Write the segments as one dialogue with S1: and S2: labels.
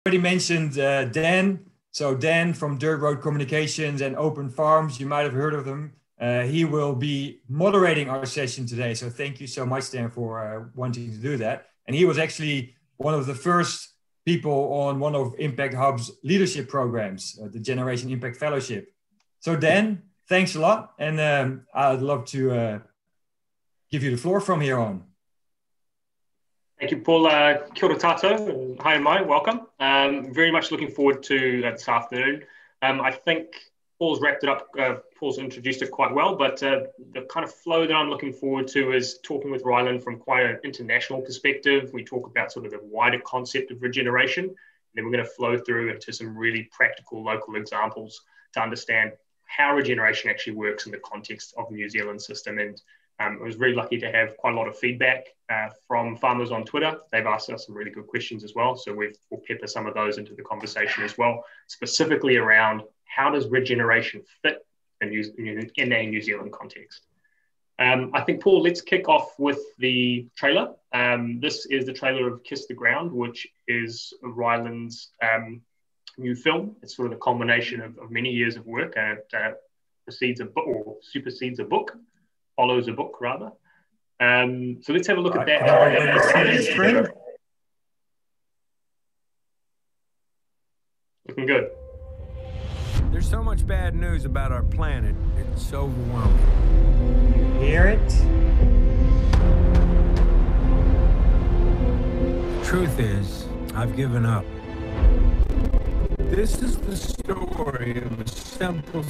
S1: already mentioned Dan. So Dan from Dirt Road Communications and Open Farms, you might have heard of him. He will be moderating our session today. So thank you so much, Dan, for wanting to do that. And he was actually one of the first people on one of Impact Hub's leadership programs, the Generation Impact Fellowship. So Dan, thanks a lot. And I'd love to give you the floor from here on.
S2: Thank you, Paul. Kia ora tātou. Hi, Mai. Welcome. Very much looking forward to this afternoon. I think Paul's wrapped it up. Paul's introduced it quite well, but the kind of flow that I'm looking forward to is talking with Ryland from quite an international perspective. We talk about sort of the wider concept of regeneration, and then we're going to flow through into some really practical local examples to understand how regeneration actually works in the context of the New Zealand system. And I was really lucky to have quite a lot of feedback from farmers on Twitter. They've asked us some really good questions as well. So we'll pepper some of those into the conversation as well, specifically around how does regeneration fit in a New Zealand context. I think, Paul, let's kick off with the trailer. This is the trailer of Kiss the Ground, which is Ryland's new film. It's sort of the culmination of many years of work, and it precedes a book, or supersedes a book. Follows a book, rather. So let's have a look at that. Looking good.
S3: There's so much bad news about our planet. It's overwhelming.
S1: You hear it?
S3: The truth is, I've given up. This is the story of a simple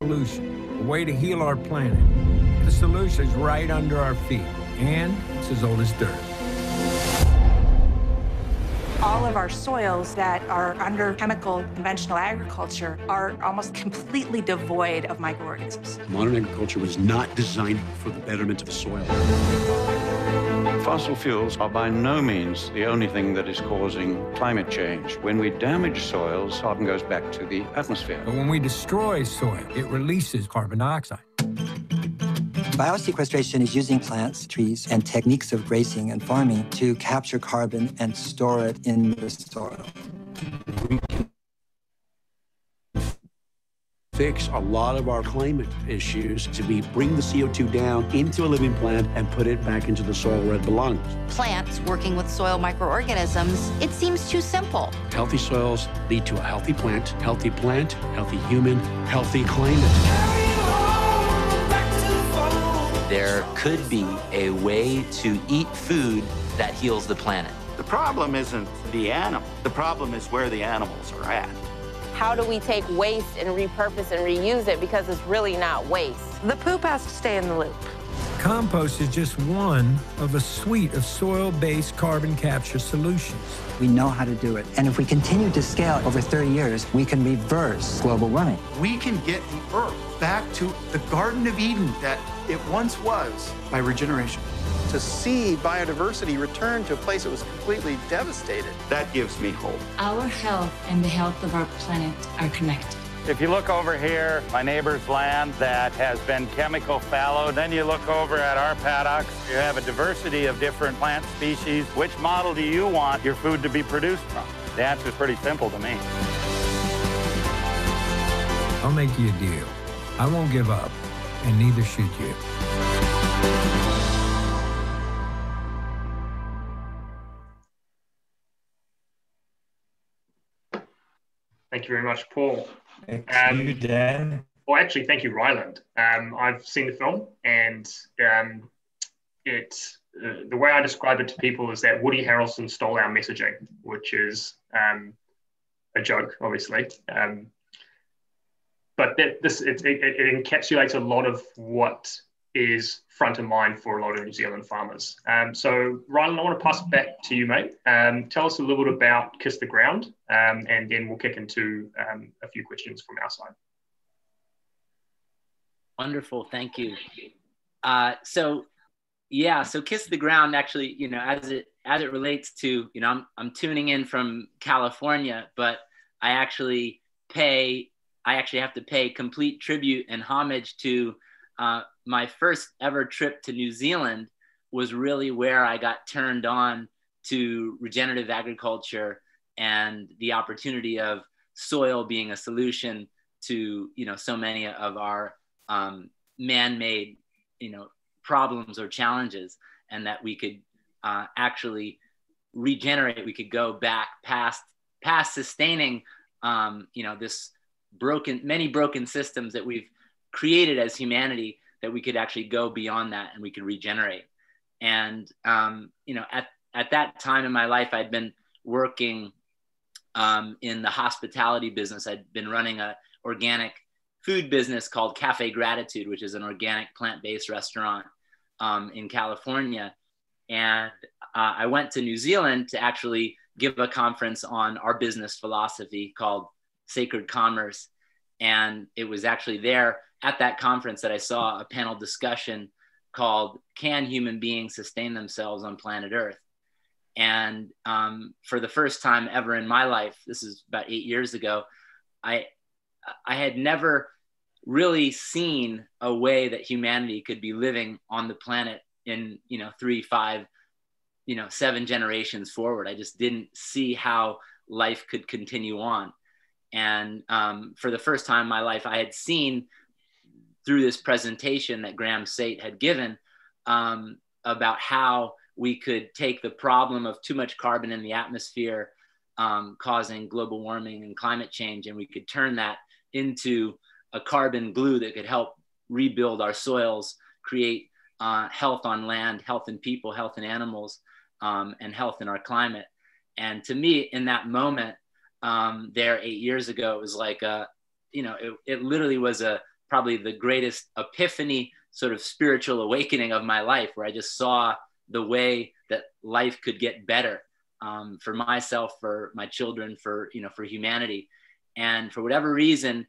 S3: solution, a way to heal our planet. The solution is right under our feet, and it's as old as dirt.
S4: All of our soils that are under chemical conventional agriculture are almost completely devoid of microorganisms.
S5: Modern agriculture was not designed for the betterment of the soil.
S6: Fossil fuels are by no means the only thing that is causing climate change. When we damage soils, carbon goes back to the atmosphere.
S3: But when we destroy soil, it releases carbon dioxide.
S7: Biosequestration is using plants, trees, and techniques of grazing and farming to capture carbon and store it in the soil.
S5: We can fix a lot of our climate issues to bring the CO2 down into a living plant and put it back into the soil where it belongs.
S8: Plants working with soil microorganisms, it seems too simple.
S5: Healthy soils lead to a healthy plant, healthy human, healthy climate.
S9: There could be a way to eat food that heals the planet.
S10: The problem isn't the animal. The problem is where the animals are at.
S11: How do we take waste and repurpose and reuse it, because it's really not waste? The poop has to stay in the loop.
S3: Compost is just one of a suite of soil-based carbon capture solutions.
S7: We know how to do it. And if we continue to scale over 30 years, we can reverse global warming.
S12: We can get the Earth back to the Garden of Eden that it once was by regeneration. To see biodiversity return to a place that was completely devastated.
S10: That gives me hope.
S13: Our health and the health of our planet are connected.
S14: If you look over here, my neighbor's land that has been chemical fallowed, then you look over at our paddocks, you have a diversity of different plant species. Which model do you want your food to be produced from? The answer is pretty simple to me.
S3: I'll make you a deal. I won't give up, and neither should you.
S2: Thank you very much, Paul.
S1: Thank you, Dan.
S2: Well, actually, thank you, Ryland. I've seen the film, and the way I describe it to people is that Woody Harrelson stole our messaging, which is a joke, obviously. But it encapsulates a lot of what is front of mind for a lot of New Zealand farmers. So, Ryland, I want to pass it back to you, mate. Tell us a little bit about Kiss the Ground, and then we'll kick into a few questions from our side.
S9: Wonderful, thank you. So Kiss the Ground, actually, as it relates to, I'm tuning in from California, but I actually have to pay complete tribute and homage to my first ever trip to New Zealand, was really where I got turned on to regenerative agriculture and the opportunity of soil being a solution to, so many of our man-made, problems or challenges, and that we could actually regenerate. We could go back past sustaining, this many broken systems that we've created as humanity, that we could actually go beyond that and we could regenerate. And, at that time in my life, I'd been working in the hospitality business. I'd been running a organic food business called Cafe Gratitude, which is an organic plant-based restaurant in California. And I went to New Zealand to actually give a conference on our business philosophy called Sacred Commerce. And it was actually there at that conference that I saw a panel discussion called Can Human Beings Sustain Themselves on Planet Earth? And for the first time ever in my life, this is about 8 years ago, I had never really seen a way that humanity could be living on the planet in, 3, 5, 7 generations forward. I just didn't see how life could continue on. And for the first time in my life, I had seen through this presentation that Graham Sate had given about how we could take the problem of too much carbon in the atmosphere causing global warming and climate change, and we could turn that into a carbon glue that could help rebuild our soils, create health on land, health in people, health in animals, and health in our climate. And to me, in that moment, there 8 years ago, it was like, it literally was probably the greatest epiphany, sort of spiritual awakening of my life, where I just saw the way that life could get better for myself, for my children, for humanity. And for whatever reason,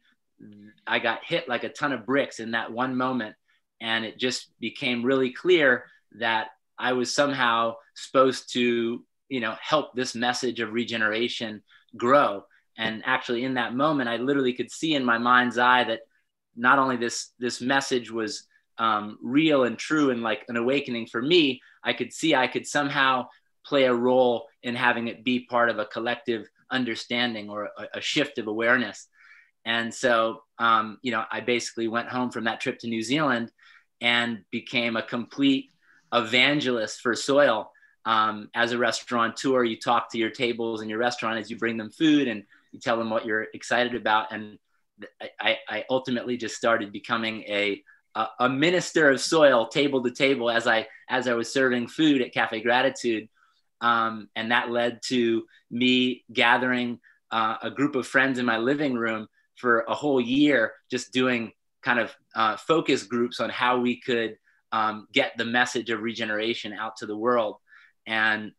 S9: I got hit like a ton of bricks in that one moment. And it just became really clear that I was somehow supposed to, help this message of regeneration grow. And actually in that moment, I literally could see in my mind's eye that not only this message was real and true and like an awakening for me, I could see I could somehow play a role in having it be part of a collective understanding or a shift of awareness. And so, I basically went home from that trip to New Zealand and became a complete evangelist for soil. As a restaurateur, you talk to your tables in your restaurant as you bring them food and you tell them what you're excited about. And I ultimately just started becoming a minister of soil, table to table, as I was serving food at Cafe Gratitude. And that led to me gathering a group of friends in my living room for a whole year, just doing kind of focus groups on how we could get the message of regeneration out to the world. And,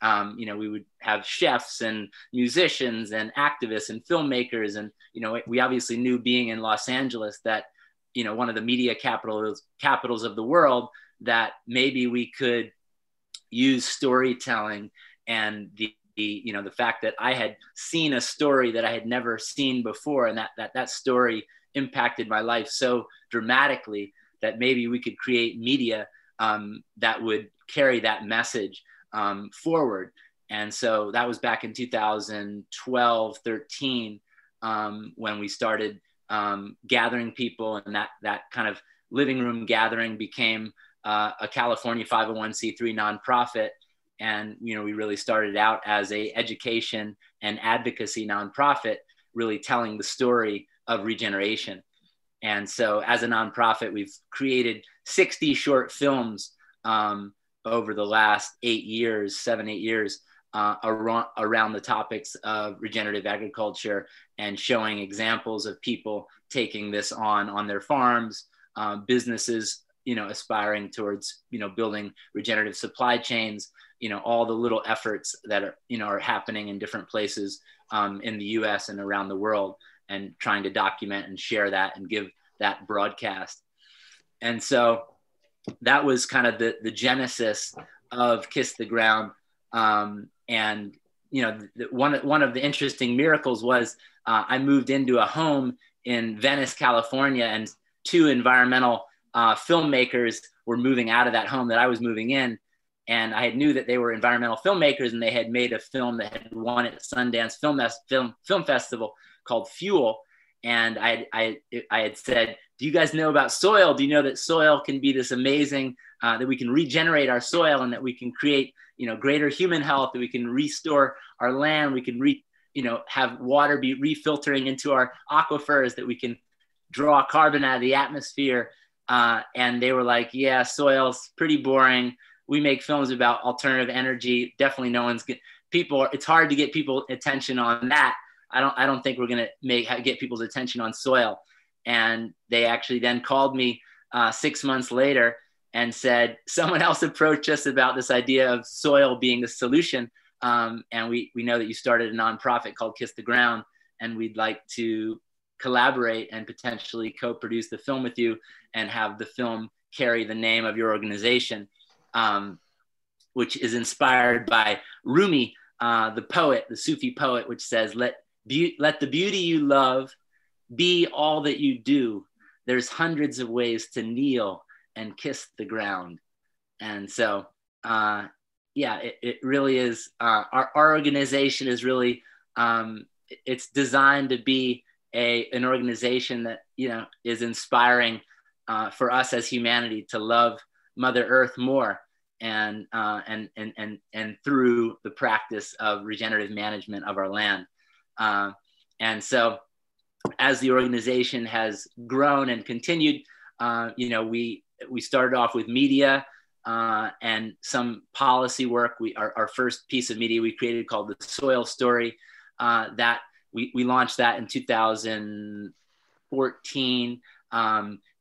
S9: we would have chefs and musicians and activists and filmmakers. And, we obviously knew, being in Los Angeles, that, one of the media capitals of the world, that maybe we could use storytelling and the fact that I had seen a story that I had never seen before, and that story impacted my life so dramatically that maybe we could create media that would carry that message forward. And so that was back in 2012, 13, when we started gathering people, and that kind of living room gathering became a California 501c3 nonprofit. And, we really started out as a education and advocacy nonprofit, really telling the story of regeneration. And so as a nonprofit, we've created 60 short films over the last 7, 8 years, around the topics of regenerative agriculture, and showing examples of people taking this on their farms, businesses, aspiring towards, building regenerative supply chains, all the little efforts that are happening in different places in the US and around the world, and trying to document and share that and give that broadcast. And so that was kind of the genesis of Kiss the Ground. And, one of the interesting miracles was I moved into a home in Venice, California, and 2 environmental filmmakers were moving out of that home that I was moving in. And I knew that they were environmental filmmakers, and they had made a film that had won at Sundance Film Festival called Fuel. And I had said, do you guys know about soil? Do you know that soil can be this amazing, that we can regenerate our soil, and that we can create, greater human health, that we can restore our land, we can have water be refiltering into our aquifers, that we can draw carbon out of the atmosphere. And they were like, yeah, soil's pretty boring. We make films about alternative energy. Definitely no one's it's hard to get people attention on that. I don't think we're going to get people's attention on soil. And they actually then called me 6 months later and said, someone else approached us about this idea of soil being the solution. And we know that you started a nonprofit called Kiss the Ground, and we'd like to collaborate and potentially co-produce the film with you and have the film carry the name of your organization, which is inspired by Rumi, the poet, the Sufi poet, which says, let the beauty you love be all that you do. There's hundreds of ways to kneel and kiss the ground. And so, it really is, our organization is really, it's designed to be an organization that, is inspiring for us as humanity to love Mother Earth more, and through the practice of regenerative management of our land. And so as the organization has grown and continued, we started off with media and some policy work. Our first piece of media we created called The Soil Story, that we launched that in 2014,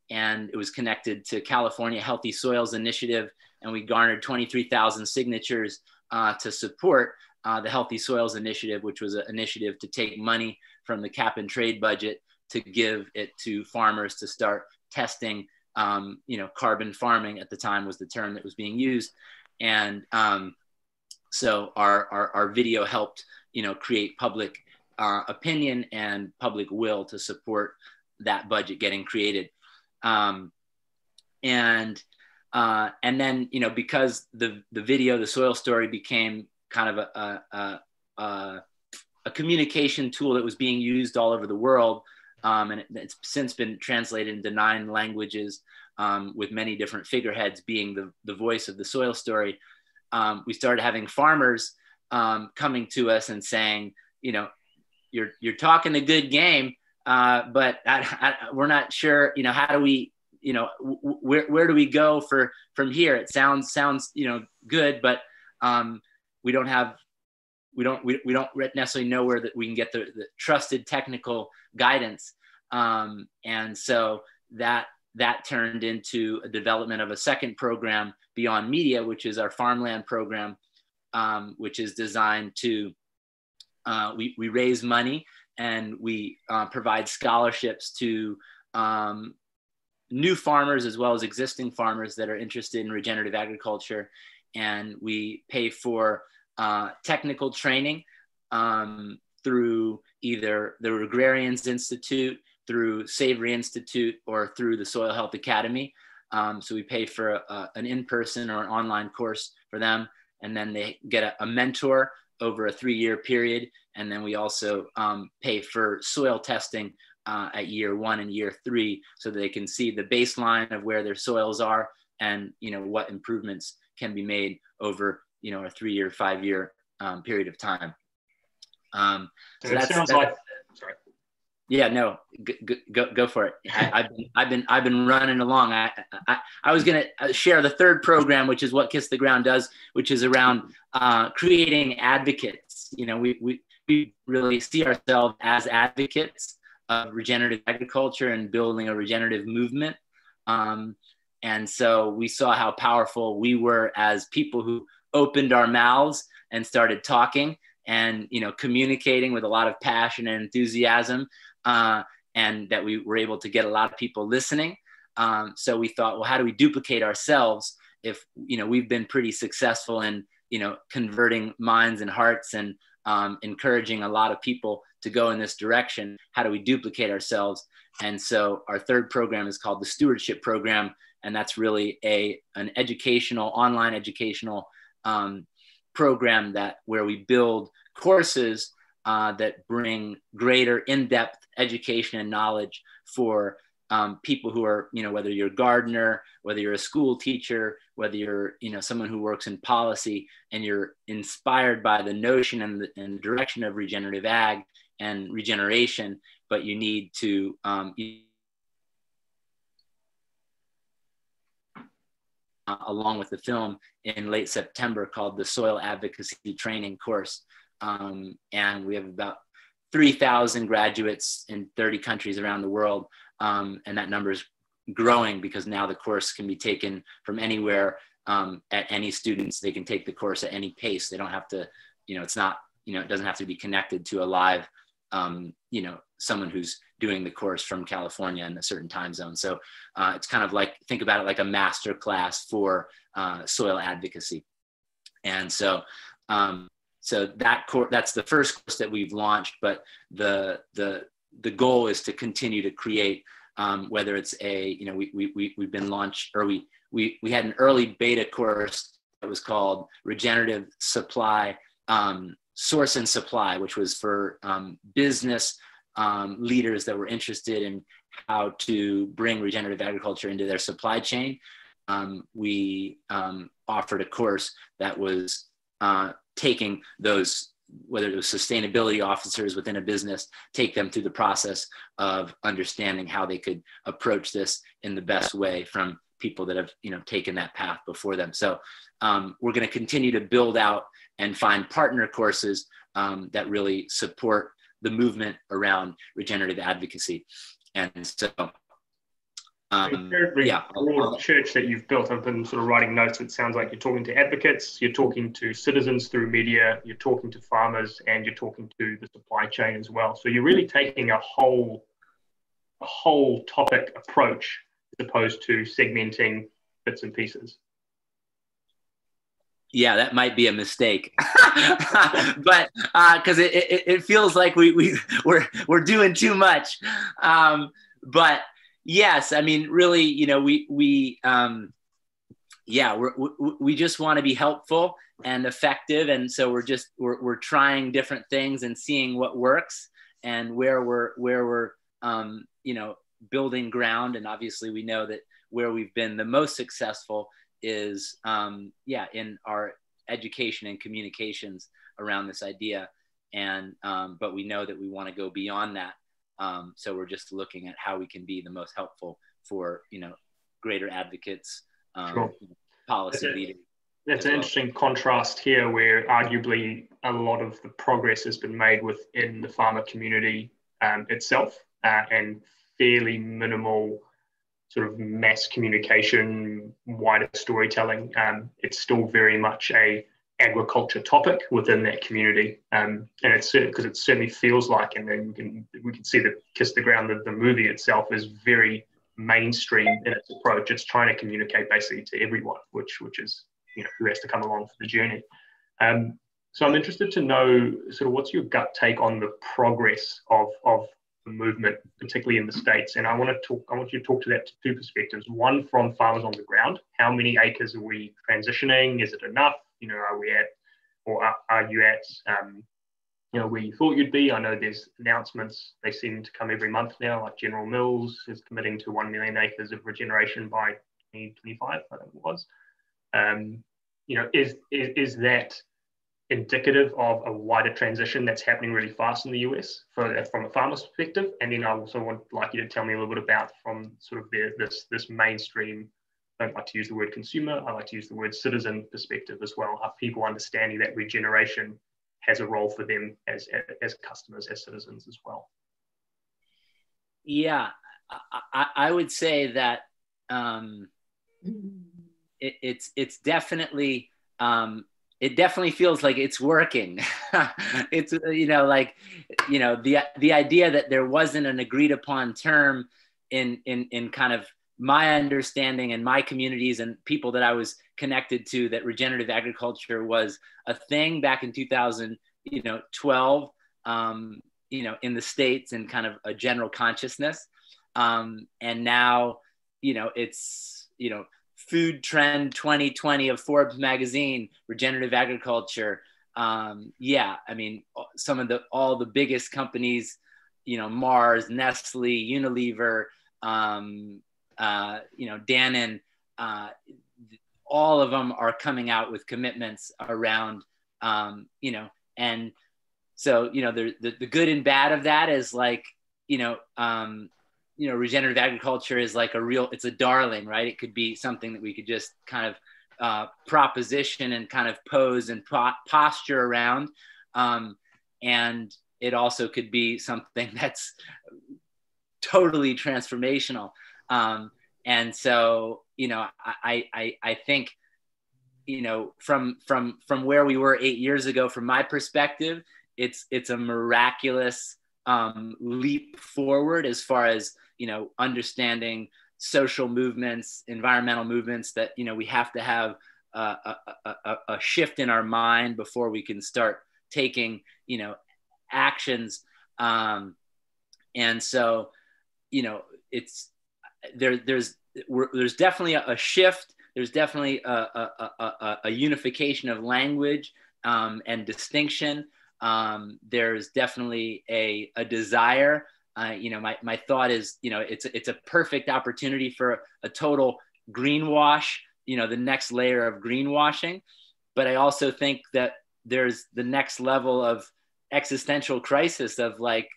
S9: and it was connected to California Healthy Soils Initiative, and we garnered 23,000 signatures to support the Healthy Soils Initiative, which was an initiative to take money from the cap and trade budget to give it to farmers to start testing. Carbon farming at the time was the term that was being used, and so our video helped create public opinion and public will to support that budget getting created. And then, because the video, The Soil Story, became kind of a communication tool that was being used all over the world, and it's since been translated into 9 languages, with many different figureheads being the voice of the soil story. We started having farmers coming to us and saying, you're talking a good game, but we're not sure, how do we, where do we go from here? It sounds good, but we don't necessarily know where we can get the trusted technical guidance. And so that turned into a development of a second program, Beyond Media, which is our farmland program, which is designed to, we raise money and we provide scholarships to new farmers as well as existing farmers that are interested in regenerative agriculture. And we pay for technical training through either the Agrarians Institute, through Savory Institute, or through the Soil Health Academy. So we pay for an in-person or an online course for them. And then they get a mentor over a 3-year period. And then we also pay for soil testing at year 1 and year 3, so that they can see the baseline of where their soils are and what improvements can be made over a 3-year, 5-year period of time. So
S2: it sounds like. Sorry.
S9: Yeah, no, go for it. I've been running along. I was gonna share the third program, which is what Kiss the Ground does, which is around creating advocates. We really see ourselves as advocates of regenerative agriculture and building a regenerative movement. And so we saw how powerful we were as people who opened our mouths and started talking and communicating with a lot of passion and enthusiasm. And that we were able to get a lot of people listening. So we thought, well, how do we duplicate ourselves if, we've been pretty successful in, converting minds and hearts and encouraging a lot of people to go in this direction? How do we duplicate ourselves? And so our third program is called the Stewardship Program. And that's really an educational, online educational program where we build courses that bring greater in-depth education and knowledge for people who are, whether you're a gardener, whether you're a school teacher, whether you're, someone who works in policy, and you're inspired by the notion and the direction of regenerative ag and regeneration, but you need to along with the film in late September called the Soil Advocacy Training Course. And we have about 3,000 graduates in 30 countries around the world. And that number is growing because now the course can be taken from anywhere at any students. They can take the course at any pace. They don't have to, it's not, it doesn't have to be connected to a live, someone who's doing the course from California in a certain time zone. So it's kind of like, think about it like a master class for soil advocacy. And so, that's the first course that we've launched, but the goal is to continue to create, whether it's we've been launched, or we had an early beta course that was called Regenerative Supply, Source and Supply, which was for business leaders that were interested in how to bring regenerative agriculture into their supply chain. We offered a course that was taking those, whether it was sustainability officers within a business, take them through the process of understanding how they could approach this in the best way from people that have taken that path before them. So we're going to continue to build out and find partner courses that really support the movement around regenerative advocacy. And so
S2: broad church that you've built. I've been sort of writing notes. It sounds like you're talking to advocates, you're talking to citizens through media, you're talking to farmers, and you're talking to the supply chain as well. So you're really taking a whole topic approach as opposed to segmenting bits and pieces.
S9: Yeah, that might be a mistake, but because it feels like we're doing too much. But yes, I mean, really, we just want to be helpful and effective, and so we're trying different things and seeing what works and where we're building ground. And obviously, we know that where we've been the most successful is in our education and communications around this idea, and but we know that we want to go beyond that. So we're just looking at how we can be the most helpful for greater advocates,
S2: sure.
S9: Policy leaders.
S2: That's an interesting contrast here, where arguably a lot of the progress has been made within the farmer community itself, and fairly minimal sort of mass communication, wider storytelling. It's still very much a agriculture topic within that community, and it's because it certainly feels like, and then we can see that Kiss the Ground, the movie itself is very mainstream in its approach. It's trying to communicate basically to everyone, which is who has to come along for the journey. So I'm interested to know sort of what's your gut take on the progress of the movement, particularly in the States. And I want you to talk to that to two perspectives. One, from farmers on the ground. How many acres are we transitioning? Is it enough? Are we at, or are you at, where you thought you'd be? I know there's announcements. They seem to come every month now, like General Mills is committing to 1 million acres of regeneration by 2025, I think it was. Is that indicative of a wider transition that's happening really fast in the US from a farmer's perspective? And then I also would like you to tell me a little bit about, from sort of this mainstream, I don't like to use the word consumer, I like to use the word citizen perspective as well. Are people understanding that regeneration has a role for them as customers, as citizens as well?
S9: Yeah, I would say that it's definitely, it definitely feels like it's working. It's, the idea that there wasn't an agreed upon term in kind of my understanding and my communities and people that I was connected to, that regenerative agriculture was a thing back in 2012, in the States, and kind of a general consciousness. And now, it's, food trend 2020 of Forbes magazine, regenerative agriculture. Yeah, I mean, all the biggest companies, you know, Mars, Nestle, Unilever, you know, Dannon, all of them are coming out with commitments around, you know, and so, you know, the good and bad of that is like, you know, regenerative agriculture is like it's a darling, right? It could be something that we could just kind of proposition and kind of pose and posture around. And it also could be something that's totally transformational. And so, you know, I think, you know, from where we were 8 years ago, from my perspective, it's a miraculous leap forward as far as, you know, understanding social movements, environmental movements, that, you know, we have to have a shift in our mind before we can start taking, you know, actions. And so, you know, there's definitely a shift. There's definitely a unification of language and distinction. There's definitely a desire. You know, my thought is, you know, it's a perfect opportunity for a total greenwash, you know, the next layer of greenwashing. But I also think that there's the next level of existential crisis of like,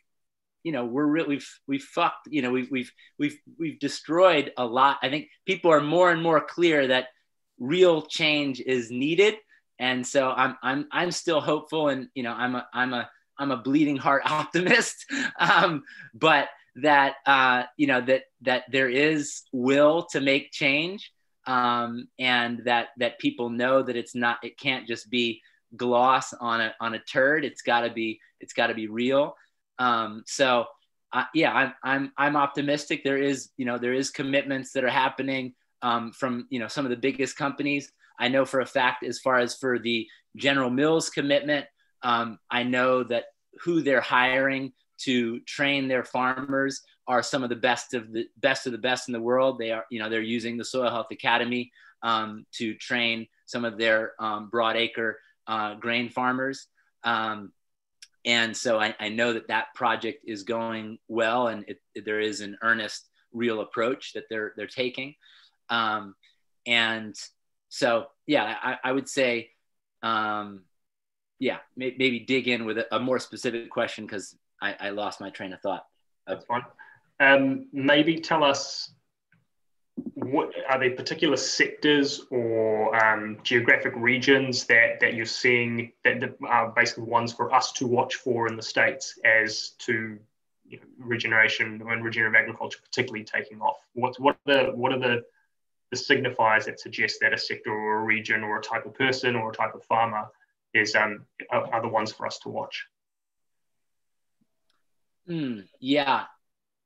S9: you know, we've fucked, you know, we've destroyed a lot. I think people are more and more clear that real change is needed. And so I'm still hopeful, and, you know, I'm a bleeding heart optimist, but that, you know, that there is will to make change, and that people know that it can't just be gloss on a turd. It's gotta be real. So yeah, I'm optimistic. There is commitments that are happening, from, you know, some of the biggest companies. I know for a fact, as far as for the General Mills commitment, I know that who they're hiring to train their farmers are some of the best of the best in the world. They are, you know, they're using the Soil Health Academy to train some of their broadacre grain farmers. And so I know that project is going well, and there is an earnest, real approach that they're taking. And so, yeah, I would say, yeah, maybe dig in with a more specific question, because I lost my train of thought.
S2: That's fine. Maybe tell us, what are there particular sectors or geographic regions that you're seeing that are basically ones for us to watch for in the States as to, you know, regeneration and regenerative agriculture particularly taking off? What are the signifiers that suggest that a sector or a region or a type of person or a type of farmer is are the ones for us to watch?
S9: Yeah,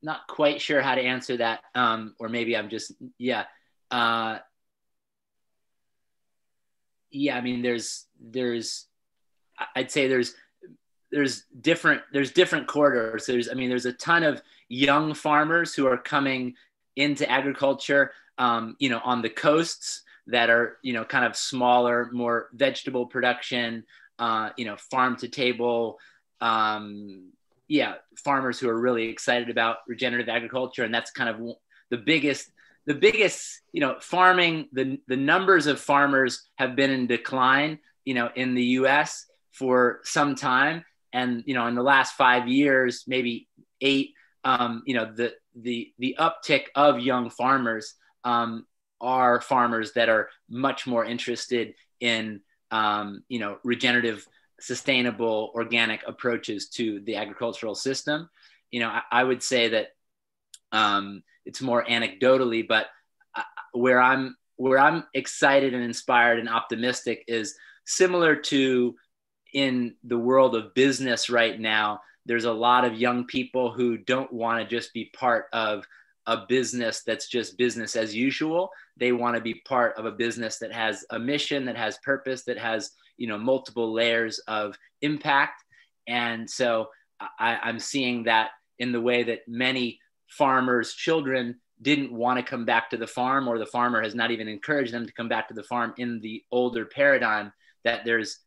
S9: not quite sure how to answer that, or maybe I'm just, yeah. Yeah, I mean, I'd say there's different corridors. There's a ton of young farmers who are coming into agriculture, you know, on the coasts that are, you know, kind of smaller, more vegetable production, you know, farm to table, yeah, farmers who are really excited about regenerative agriculture. And that's kind of the biggest, you know, farming, the numbers of farmers have been in decline, you know, in the US for some time. And, you know, in the last 5 years, maybe 8, you know, the uptick of young farmers are farmers that are much more interested in, you know, regenerative, sustainable, organic approaches to the agricultural system. You know, I would say that it's more anecdotally, but where I'm excited and inspired and optimistic is similar to in the world of business right now. There's a lot of young people who don't want to just be part of a business that's just business as usual. They want to be part of a business that has a mission, that has purpose, that has, you know, multiple layers of impact. And so I'm seeing that in the way that many farmers' children didn't want to come back to the farm, or the farmer has not even encouraged them to come back to the farm in the older paradigm, that there's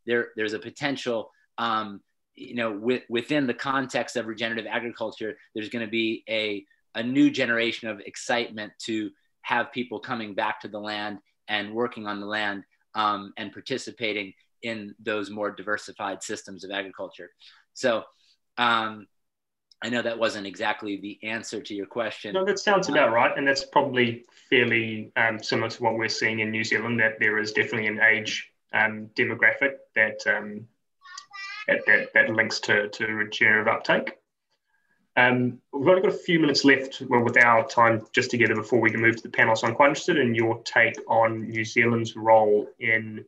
S9: a potential, within the context of regenerative agriculture, there's going to be a new generation of excitement to have people coming back to the land and working on the land, and participating in those more diversified systems of agriculture. So I know that wasn't exactly the answer to your question.
S2: No, that sounds about right. And that's probably fairly similar to what we're seeing in New Zealand, that there is definitely an age demographic that links to regenerative uptake. We've only got a few minutes left with our time just together before we can move to the panel. So I'm quite interested in your take on New Zealand's role in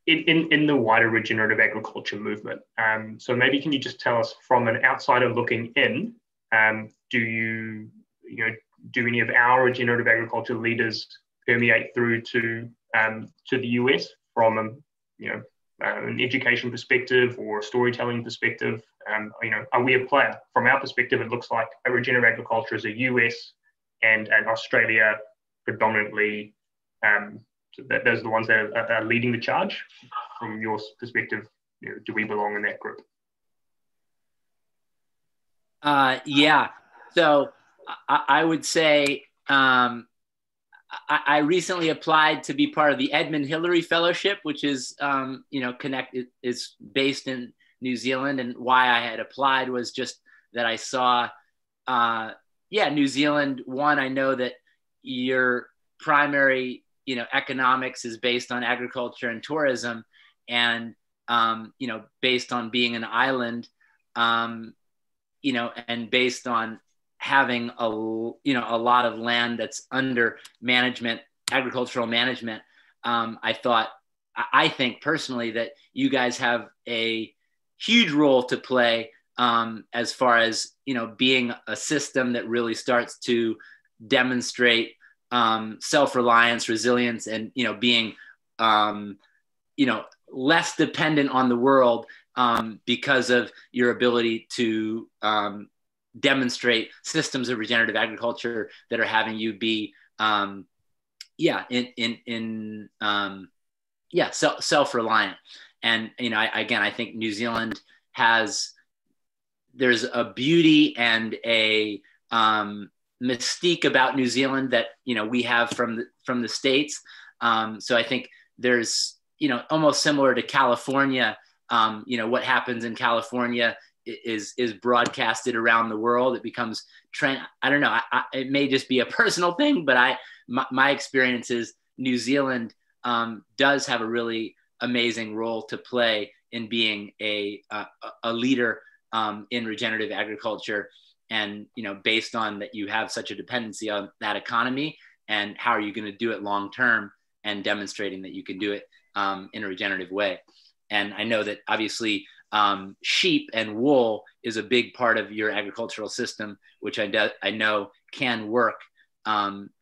S2: the wider regenerative agriculture movement. So maybe can you just tell us, from an outsider looking in, do any of our regenerative agriculture leaders permeate through to the US from an education perspective or a storytelling perspective? Are we a player? From our perspective, it looks like a regenerative agriculture is a US and Australia predominantly. So those are the ones that are leading the charge. From your perspective, do we belong in that group?
S9: Yeah. So I would say I recently applied to be part of the Edmund Hillary Fellowship, which is is based in New Zealand. And why I had applied was just that I saw, New Zealand. One, I know that your primary economics is based on agriculture and tourism, and based on being an island, and based on having a lot of land that's under management, agricultural management. I think personally that you guys have a huge role to play, as far as being a system that really starts to demonstrate self-reliance, resilience, and being less dependent on the world, because of your ability to demonstrate systems of regenerative agriculture that are having you be self-reliant. And I think New Zealand there's a beauty and a mystique about New Zealand that we have from the States. So I think there's almost similar to California. What happens in California is broadcasted around the world. It becomes trend. I don't know. It may just be a personal thing, but my experience is New Zealand does have a really amazing role to play in being a leader in regenerative agriculture. And, based on that, you have such a dependency on that economy, and how are you going to do it long term, and demonstrating that you can do it in a regenerative way. And I know that obviously sheep and wool is a big part of your agricultural system, which I know can work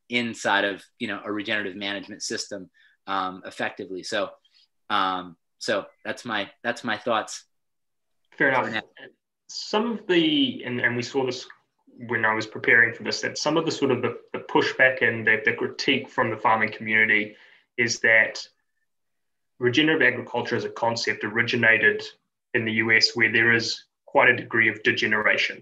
S9: inside of a regenerative management system effectively. So that's my thoughts.
S2: Fair enough. Some of the, and we saw this when I was preparing for this, that some of the sort of the pushback and the critique from the farming community is that regenerative agriculture as a concept originated in the US, where there is quite a degree of degeneration.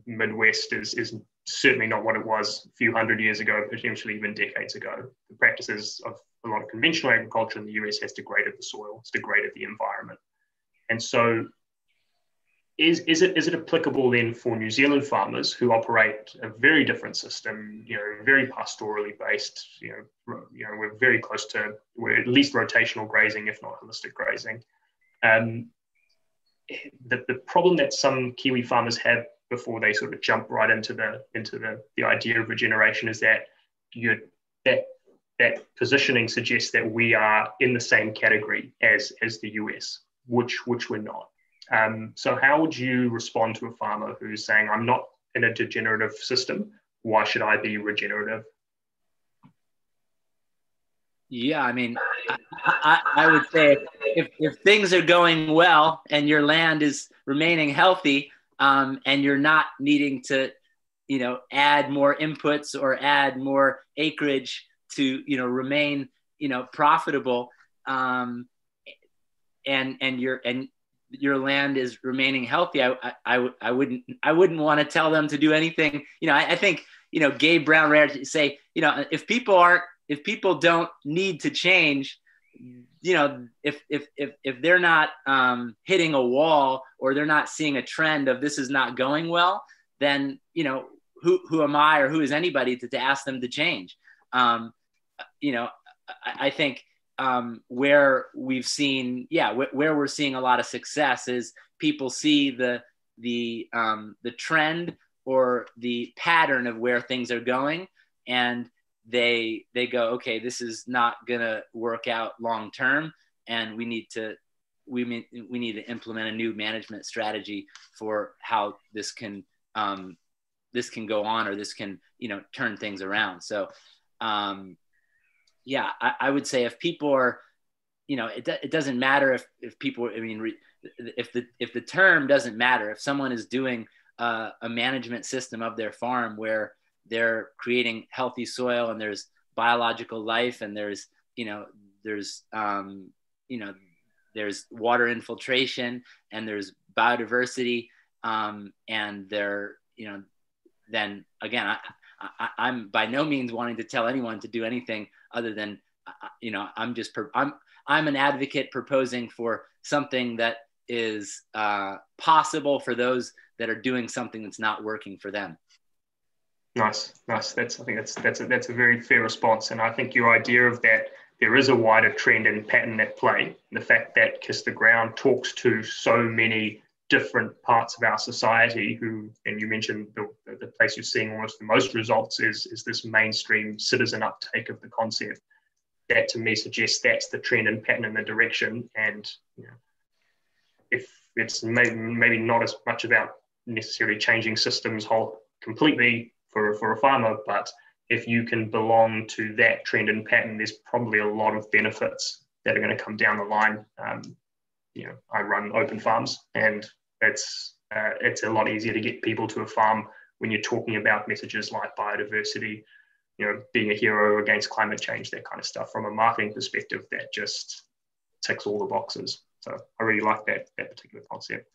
S2: Midwest is certainly not what it was a few hundred years ago, potentially even decades ago. The practices of a lot of conventional agriculture in the US has degraded the soil, it's degraded the environment. And so is it applicable then for New Zealand farmers who operate a very different system, very pastorally based, we're very close to, we're at least rotational grazing, if not holistic grazing. The problem that some Kiwi farmers have before they sort of jump right into the idea of regeneration is that that positioning suggests that we are in the same category as the US, which we're not. So how would you respond to a farmer who's saying, I'm not in a degenerative system, why should I be regenerative?
S9: Yeah, I mean, I would say if things are going well and your land is remaining healthy, and you're not needing to add more inputs or add more acreage to, remain, profitable. And your land is remaining healthy. I wouldn't want to tell them to do anything. I think, Gabe Brown Rare say, if people don't need to change, if they're not hitting a wall, or they're not seeing a trend of this is not going well, then, who am I, or who is anybody to ask them to change? I think where we've seen, where we're seeing a lot of success is people see the trend or the pattern of where things are going, and they go, okay, this is not gonna work out long term, and we need to implement a new management strategy for how this can go on, or this can turn things around. So I would say if people are, it doesn't matter if people, if the term doesn't matter, if someone is doing a management system of their farm where they're creating healthy soil, and there's biological life, and there's water infiltration, and there's biodiversity, and they're, then again, I'm by no means wanting to tell anyone to do anything other than, I'm an advocate proposing for something that is possible for those that are doing something that's not working for them.
S2: Nice. I think that's a very fair response. And I think your idea of that there is a wider trend and pattern at play, the fact that Kiss the Ground talks to so many different parts of our society and you mentioned the place you're seeing almost the most results is this mainstream citizen uptake of the concept. That to me suggests that's the trend and pattern in the direction. And if it's maybe not as much about necessarily changing systems completely for a farmer, but if you can belong to that trend and pattern, there's probably a lot of benefits that are going to come down the line. I run open farms, and it's a lot easier to get people to a farm when you're talking about messages like biodiversity, being a hero against climate change, that kind of stuff. From a marketing perspective, that just ticks all the boxes. So I really like that particular concept.